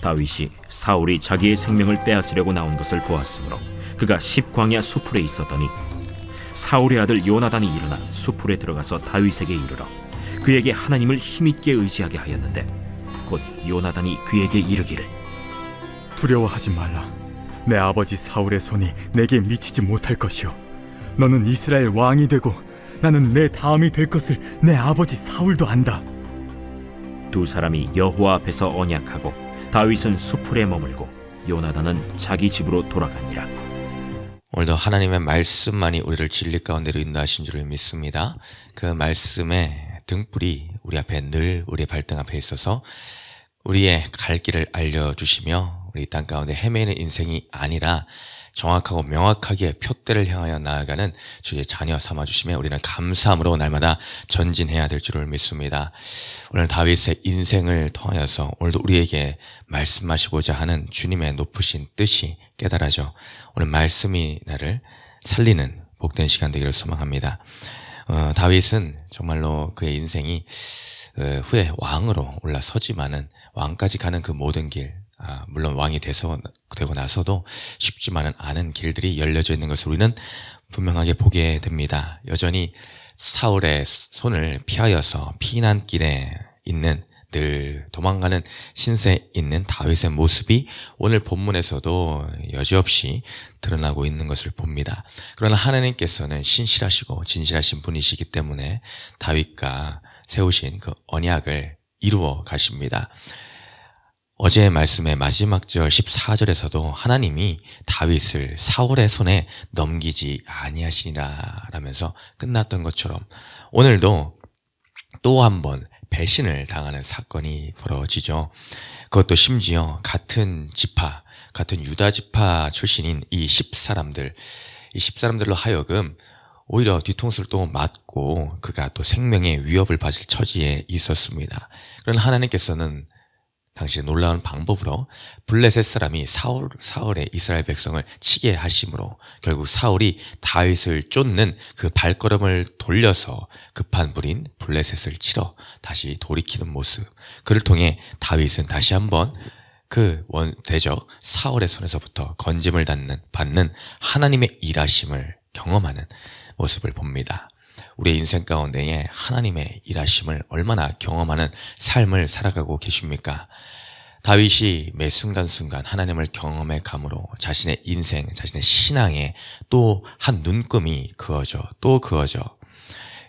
다윗이 사울이 자기의 생명을 빼앗으려고 나온 것을 보았으므로 그가 십광야 수풀에 있었더니 사울의 아들 요나단이 일어나 수풀에 들어가서 다윗에게 이르러 그에게 하나님을 힘있게 의지하게 하였는데 곧 요나단이 그에게 이르기를 두려워하지 말라. 내 아버지 사울의 손이 내게 미치지 못할 것이요 너는 이스라엘 왕이 되고 나는 내 다음이 될 것을 내 아버지 사울도 안다. 두 사람이 여호와 앞에서 언약하고 다윗은 수풀에 머물고 요나단은 자기 집으로 돌아가니라. 오늘도 하나님의 말씀만이 우리를 진리 가운데로 인도하신 줄을 믿습니다. 그 말씀의 등불이 우리 앞에 늘 우리의 발등 앞에 있어서 우리의 갈 길을 알려주시며 우리 땅 가운데 헤매는 인생이 아니라 정확하고 명확하게 표대를 향하여 나아가는 주의 자녀 삼아주시며 우리는 감사함으로 날마다 전진해야 될 줄을 믿습니다. 오늘 다윗의 인생을 통하여서 오늘도 우리에게 말씀하시고자 하는 주님의 높으신 뜻이 깨달아져 오늘 말씀이 나를 살리는 복된 시간 되기를 소망합니다. 다윗은 정말로 그의 인생이 후에 왕으로 올라서지만은 왕까지 가는 그 모든 길, 물론 왕이 되고 나서도 쉽지만은 않은 길들이 열려져 있는 것을 우리는 분명하게 보게 됩니다. 여전히 사울의 손을 피하여서 피난길에 있는 늘 도망가는 신세에 있는 다윗의 모습이 오늘 본문에서도 여지없이 드러나고 있는 것을 봅니다. 그러나 하나님께서는 신실하시고 진실하신 분이시기 때문에 다윗과 세우신 그 언약을 이루어 가십니다. 어제의 말씀의 마지막 절 14절에서도 하나님이 다윗을 사울의 손에 넘기지 아니하시니라 라면서 끝났던 것처럼 오늘도 또 한 번 배신을 당하는 사건이 벌어지죠. 그것도 심지어 같은 지파, 같은 유다 지파 출신인 이 10사람들로 하여금 오히려 뒤통수를 또 맞고 그가 또 생명의 위협을 받을 처지에 있었습니다. 그러나 하나님께서는 당시 놀라운 방법으로 블레셋 사람이 사울의 이스라엘 백성을 치게 하심으로 결국 사울이 다윗을 쫓는 그 발걸음을 돌려서 급한 불인 블레셋을 치러 다시 돌이키는 모습, 그를 통해 다윗은 다시 한번 그 대적 사울의 손에서부터 건짐을 받는 하나님의 일하심을 경험하는 모습을 봅니다. 우리의 인생 가운데에 하나님의 일하심을 얼마나 경험하는 삶을 살아가고 계십니까? 다윗이 매 순간순간 하나님을 경험해 감으로 자신의 인생, 자신의 신앙에 또 한 눈금이 그어져 또 그어져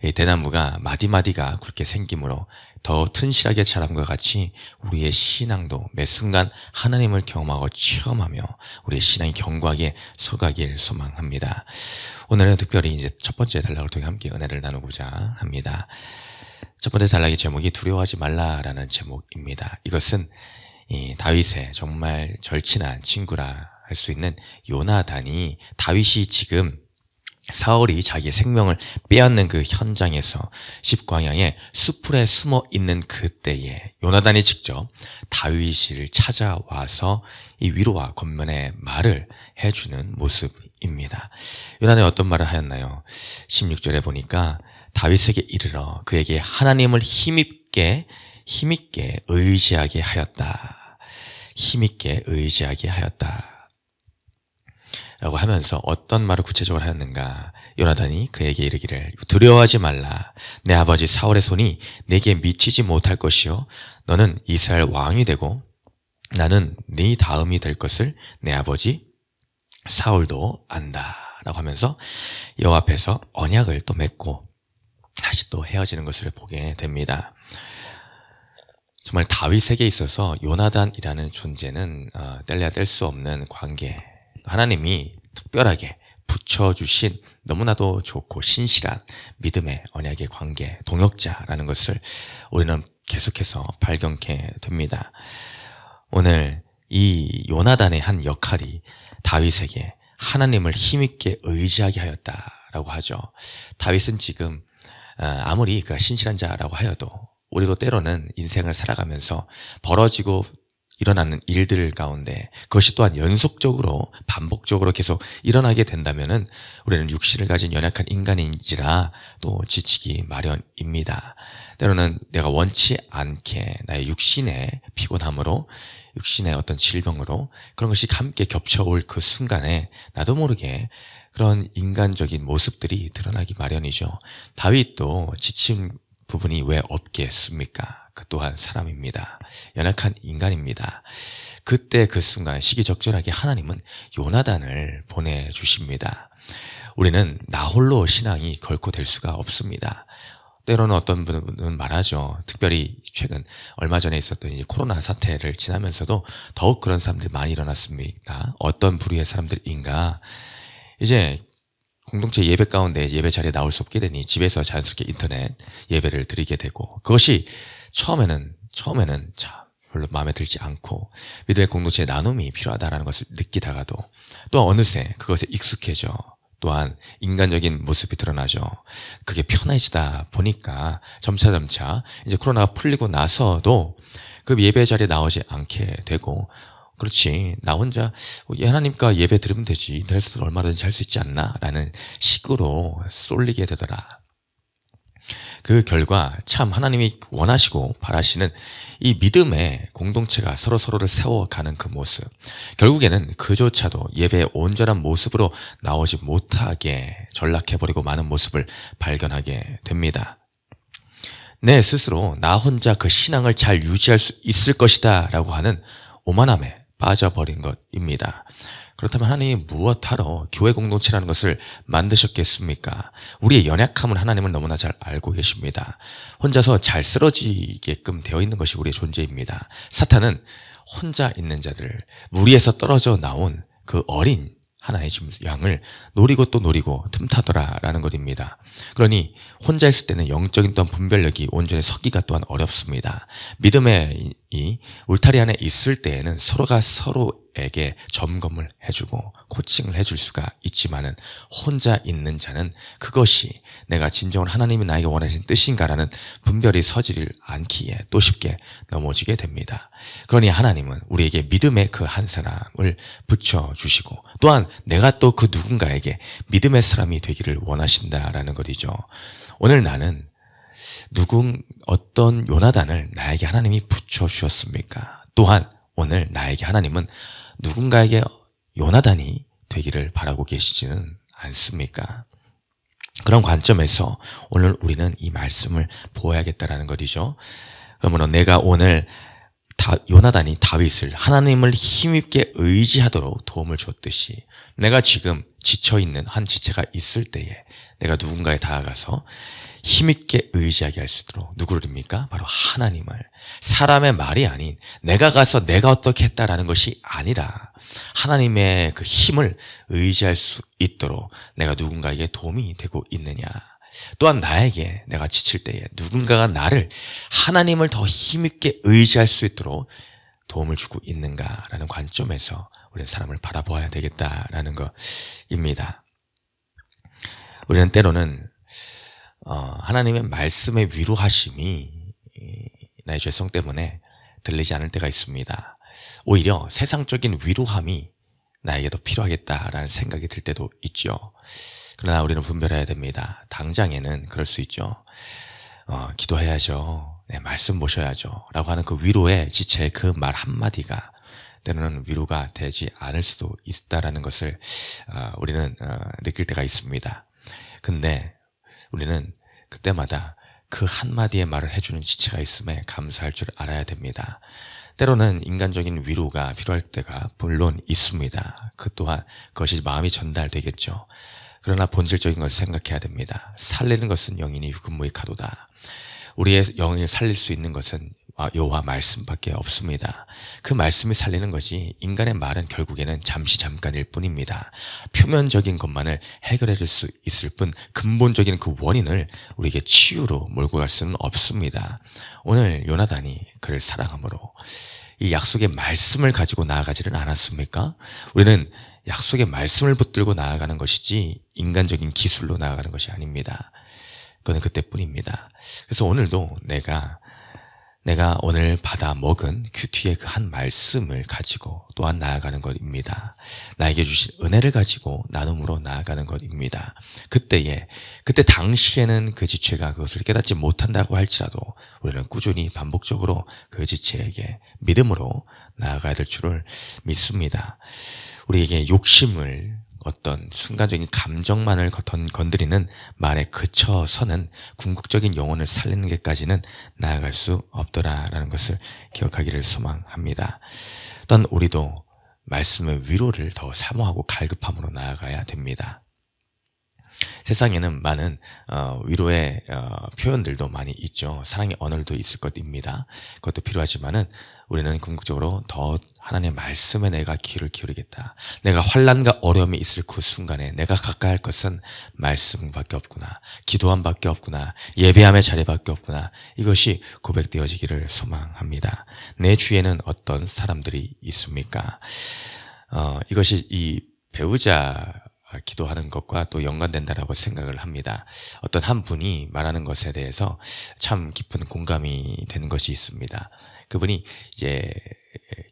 이 대나무가 마디마디가 그렇게 생김으로 더 튼실하게 자람과 같이 우리의 신앙도 매 순간 하나님을 경험하고 체험하며 우리의 신앙이 견고하게 솟아가길 소망합니다. 오늘은 특별히 이제 첫 번째 단락을 통해 함께 은혜를 나누고자 합니다. 첫 번째 단락의 제목이 두려워하지 말라라는 제목입니다. 이것은 이 다윗의 정말 절친한 친구라 할 수 있는 요나단이 다윗이 지금 사울이 자기의 생명을 빼앗는 그 현장에서 십광야의 수풀에 숨어 있는 그때에 요나단이 직접 다윗을 찾아와서 이 위로와 권면의 말을 해주는 모습입니다. 요나단이 어떤 말을 하였나요? 16절에 보니까 다윗에게 이르러 그에게 하나님을 힘있게 의지하게 하였다. 힘있게 의지하게 하였다. 라고 하면서 어떤 말을 구체적으로 하였는가? 요나단이 그에게 이르기를 두려워하지 말라. 내 아버지 사울의 손이 내게 미치지 못할 것이요 너는 이스라엘 왕이 되고 나는 네 다음이 될 것을 내 아버지 사울도 안다. 라고 하면서 여호와 앞에서 언약을 또 맺고 다시 또 헤어지는 것을 보게 됩니다. 정말 다윗에게 있어서 요나단이라는 존재는 뗄래야 뗄 수 없는 관계, 하나님이 특별하게 붙여주신 너무나도 좋고 신실한 믿음의 언약의 관계, 동역자라는 것을 우리는 계속해서 발견케 됩니다. 오늘 이 요나단의 한 역할이 다윗에게 하나님을 힘있게 의지하게 하였다라고 하죠. 다윗은 지금 아무리 그가 신실한 자라고 하여도 우리도 때로는 인생을 살아가면서 벌어지고 일어나는 일들 가운데 그것이 또한 연속적으로 반복적으로 계속 일어나게 된다면은 우리는 육신을 가진 연약한 인간인지라 또 지치기 마련입니다. 때로는 내가 원치 않게 나의 육신의 피곤함으로 육신의 어떤 질병으로 그런 것이 함께 겹쳐올 그 순간에 나도 모르게 그런 인간적인 모습들이 드러나기 마련이죠. 다윗도 지친 부분이 왜 없겠습니까? 그 또한 사람입니다. 연약한 인간입니다. 그때 그 순간 시기적절하게 하나님은 요나단을 보내주십니다. 우리는 나 홀로 신앙이 결코 될 수가 없습니다. 때로는 어떤 분은 말하죠. 특별히 최근 얼마 전에 있었던 이 코로나 사태를 지나면서도 더욱 그런 사람들이 많이 일어났습니다. 어떤 부류의 사람들인가? 이제 공동체 예배 가운데 예배 자리에 나올 수 없게 되니 집에서 자연스럽게 인터넷 예배를 드리게 되고, 그것이 처음에는 참 별로 마음에 들지 않고 믿음의 공동체의 나눔이 필요하다는 것을 느끼다가도 또 어느새 그것에 익숙해져 또한 인간적인 모습이 드러나죠. 그게 편해지다 보니까 점차 이제 코로나가 풀리고 나서도 그 예배 자리에 나오지 않게 되고, 그렇지, 나 혼자 하나님과 예배 드리면 되지, 인터넷에서 얼마든지 할 수 있지 않나 라는 식으로 쏠리게 되더라. 그 결과 참 하나님이 원하시고 바라시는 이 믿음의 공동체가 서로를 세워가는 그 모습, 결국에는 그조차도 예배의 온전한 모습으로 나오지 못하게 전락해버리고 많은 모습을 발견하게 됩니다. 내 스스로 나 혼자 그 신앙을 잘 유지할 수 있을 것이다 라고 하는 오만함에 빠져버린 것입니다. 그렇다면 하나님이 무엇하러 교회 공동체라는 것을 만드셨겠습니까? 우리의 연약함을 하나님은 너무나 잘 알고 계십니다. 혼자서 잘 쓰러지게끔 되어 있는 것이 우리의 존재입니다. 사탄은 혼자 있는 자들, 무리에서 떨어져 나온 그 어린 하나의 양을 노리고 또 노리고 틈타더라라는 것입니다. 그러니 혼자 있을 때는 영적인 또한 분별력이 온전히 서기가 또한 어렵습니다. 믿음의 이 울타리 안에 있을 때에는 서로가 서로에게 점검을 해주고 코칭을 해줄 수가 있지만은 혼자 있는 자는 그것이 내가 진정으로 하나님이 나에게 원하시는 뜻인가라는 분별이 서지를 않기에 또 쉽게 넘어지게 됩니다. 그러니 하나님은 우리에게 믿음의 그 한 사람을 붙여주시고 또한 내가 또 그 누군가에게 믿음의 사람이 되기를 원하신다라는 것이죠. 오늘 나는 어떤 요나단을 나에게 하나님이 붙여주셨습니까? 또한 오늘 나에게 하나님은 누군가에게 요나단이 되기를 바라고 계시지는 않습니까? 그런 관점에서 오늘 우리는 이 말씀을 보아야겠다라는 것이죠. 그러면 내가 오늘 요나단이 다윗을 하나님을 힘있게 의지하도록 도움을 줬듯이 내가 지금 지쳐있는 한 지체가 있을 때에 내가 누군가에 다가가서 힘있게 의지하게 할 수 있도록 누구를입니까? 바로 하나님을. 사람의 말이 아닌 내가 가서 내가 어떻게 했다라는 것이 아니라 하나님의 그 힘을 의지할 수 있도록 내가 누군가에게 도움이 되고 있느냐. 또한 나에게 내가 지칠 때에 누군가가 나를 하나님을 더 힘있게 의지할 수 있도록 도움을 주고 있는가라는 관점에서 우리는 사람을 바라보아야 되겠다라는 것입니다. 우리는 때로는 하나님의 말씀의 위로하심이 나의 죄성 때문에 들리지 않을 때가 있습니다. 오히려 세상적인 위로함이 나에게 더 필요하겠다라는 생각이 들 때도 있죠. 그러나 우리는 분별해야 됩니다. 당장에는 그럴 수 있죠. 기도해야죠. 네, 말씀 보셔야죠. 라고 하는 그 위로의 지체의 그 말 한마디가 때로는 위로가 되지 않을 수도 있다라는 것을 우리는 느낄 때가 있습니다. 근데 우리는 그때마다 그 한마디의 말을 해주는 지체가 있음에 감사할 줄 알아야 됩니다. 때로는 인간적인 위로가 필요할 때가 물론 있습니다. 그 또한 그것이 마음이 전달되겠죠. 그러나 본질적인 것을 생각해야 됩니다. 살리는 것은 영이니 유금무이카도다. 우리의 영을 살릴 수 있는 것은 여호와 말씀밖에 없습니다. 그 말씀이 살리는 것이 인간의 말은 결국에는 잠깐일 뿐입니다. 표면적인 것만을 해결해 줄 수 있을 뿐 근본적인 그 원인을 우리에게 치유로 몰고 갈 수는 없습니다. 오늘 요나단이 그를 사랑함으로 이 약속의 말씀을 가지고 나아가지는 않았습니까? 우리는 약속의 말씀을 붙들고 나아가는 것이지 인간적인 기술로 나아가는 것이 아닙니다. 그건 그때뿐입니다. 그래서 오늘도 내가 내가 오늘 받아 먹은 큐티의 그 한 말씀을 가지고 또한 나아가는 것입니다. 나에게 주신 은혜를 가지고 나눔으로 나아가는 것입니다. 그때 당시에는 그 지체가 그것을 깨닫지 못한다고 할지라도 우리는 꾸준히 반복적으로 그 지체에게 믿음으로 나아가야 될 줄을 믿습니다. 우리에게 욕심을 어떤 순간적인 감정만을 건드리는 말에 그쳐서는 궁극적인 영혼을 살리는 데까지는 나아갈 수 없더라라는 것을 기억하기를 소망합니다. 또한 우리도 말씀의 위로를 더 사모하고 갈급함으로 나아가야 됩니다. 세상에는 많은 위로의 표현들도 많이 있죠. 사랑의 언어도 있을 것입니다. 그것도 필요하지만은 우리는 궁극적으로 더 하나님의 말씀에 내가 귀를 기울이겠다. 내가 환난과 어려움이 있을 그 순간에 내가 가까이 할 것은 말씀밖에 없구나. 기도함밖에 없구나. 예배함의 자리밖에 없구나. 이것이 고백되어지기를 소망합니다. 내 주위에는 어떤 사람들이 있습니까? 이것이 이 배우자 기도하는 것과 또 연관된다라고 생각을 합니다. 어떤 한 분이 말하는 것에 대해서 참 깊은 공감이 되는 것이 있습니다. 그분이 이제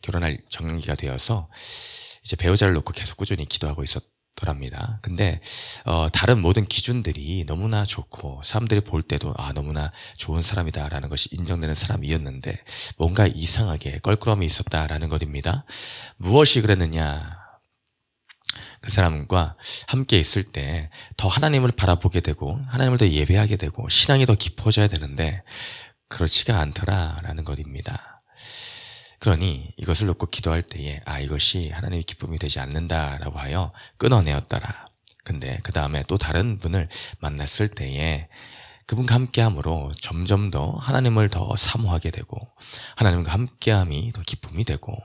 결혼할 정기가 되어서 이제 배우자를 놓고 계속 꾸준히 기도하고 있었더랍니다. 근데 다른 모든 기준들이 너무나 좋고 사람들이 볼 때도 너무나 좋은 사람이다라는 것이 인정되는 사람이었는데 뭔가 이상하게 껄끄러움이 있었다라는 것입니다. 무엇이 그랬느냐? 그 사람과 함께 있을 때 더 하나님을 바라보게 되고 하나님을 더 예배하게 되고 신앙이 더 깊어져야 되는데 그렇지가 않더라라는 것입니다. 그러니 이것을 놓고 기도할 때에 이것이 하나님의 기쁨이 되지 않는다라고 하여 끊어내었더라. 근데 그 다음에 또 다른 분을 만났을 때에 그분과 함께함으로 점점 더 하나님을 더 사모하게 되고 하나님과 함께함이 더 기쁨이 되고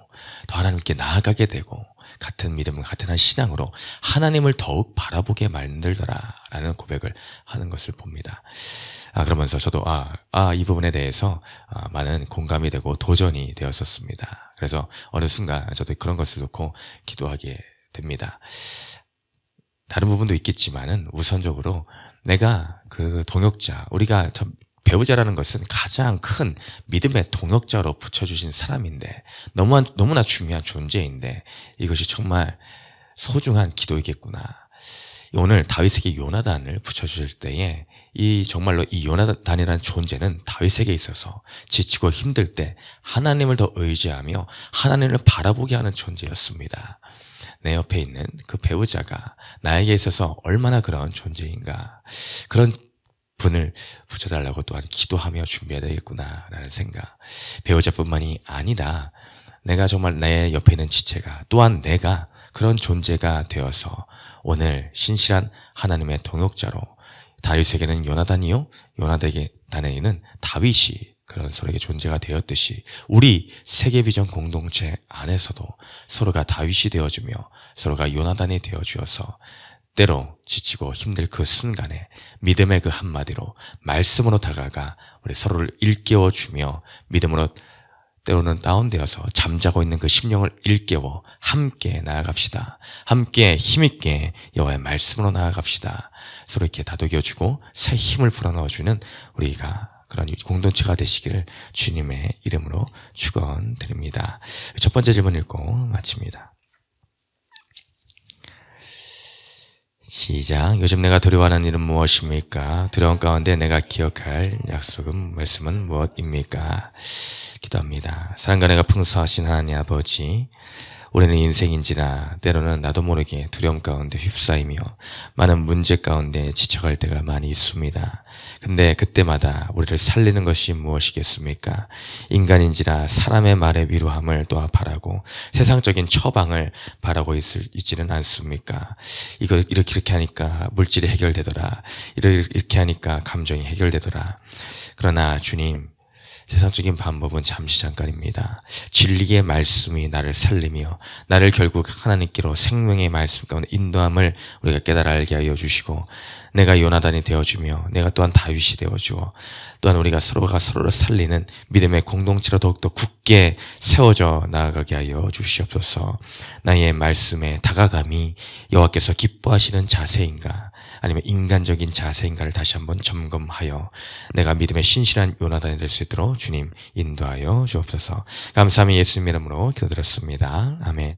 더 하나님께 나아가게 되고 같은 믿음과 같은 한 신앙으로 하나님을 더욱 바라보게 만들더라라는 고백을 하는 것을 봅니다. 그러면서 저도 이 부분에 대해서 많은 공감이 되고 도전이 되었었습니다. 그래서 어느 순간 저도 그런 것을 놓고 기도하게 됩니다. 다른 부분도 있겠지만은 우선적으로 내가 그 동역자, 우리가 배우자라는 것은 가장 큰 믿음의 동역자로 붙여주신 사람인데 너무나 중요한 존재인데 이것이 정말 소중한 기도이겠구나. 오늘 다윗에게 요나단을 붙여주실 때에 정말로 이 요나단이라는 존재는 다윗에게 있어서 지치고 힘들 때 하나님을 더 의지하며 하나님을 바라보게 하는 존재였습니다. 내 옆에 있는 그 배우자가 나에게 있어서 얼마나 그런 존재인가. 그런 분을 붙여달라고 또한 기도하며 준비해야 되겠구나라는 생각. 배우자뿐만이 아니라 내가 정말 내 옆에 있는 지체가 또한 내가 그런 존재가 되어서 오늘 신실한 하나님의 동역자로 다윗에게는 요나단이요 요나단에게는 다윗이 그런 서로에게 존재가 되었듯이 우리 세계비전 공동체 안에서도 서로가 다윗이 되어주며 서로가 요나단이 되어주어서 때로 지치고 힘들 그 순간에 믿음의 그 한마디로 말씀으로 다가가 우리 서로를 일깨워주며 믿음으로 때로는 다운되어서 잠자고 있는 그 심령을 일깨워 함께 나아갑시다. 함께 힘있게 여호와의 말씀으로 나아갑시다. 서로 이렇게 다독여주고 새 힘을 불어넣어주는 우리가 그런 공동체가 되시기를 주님의 이름으로 축원드립니다. 첫 번째 질문 읽고 마칩니다. 시작. 요즘 내가 두려워하는 일은 무엇입니까? 두려움 가운데 내가 기억할 약속은 말씀은 무엇입니까? 기도합니다. 사랑과 내가 풍성하신 하나님 아버지, 우리는 인생인지라 때로는 나도 모르게 두려움 가운데 휩싸이며 많은 문제 가운데 지쳐갈 때가 많이 있습니다. 근데 그때마다 우리를 살리는 것이 무엇이겠습니까? 인간인지라 사람의 말에 위로함을 또 바라고 세상적인 처방을 바라고 있지는 않습니까? 이렇게 하니까 물질이 해결되더라. 이렇게 하니까 감정이 해결되더라. 그러나 주님, 세상적인 방법은 잠시 잠깐입니다. 진리의 말씀이 나를 살리며 나를 결국 하나님께로 생명의 말씀 가운데 인도함을 우리가 깨달아 알게 하여 주시고 내가 요나단이 되어주며 내가 또한 다윗이 되어주어 또한 우리가 서로가 서로를 살리는 믿음의 공동체로 더욱더 굳게 세워져 나아가게 하여 주시옵소서. 나의 말씀에 다가감이 여호와께서 기뻐하시는 자세인가? 아니면 인간적인 자세인가를 다시 한번 점검하여 내가 믿음의 신실한 요나단이 될 수 있도록 주님 인도하여 주옵소서. 감사함이 예수님 이름으로 기도드렸습니다. 아멘.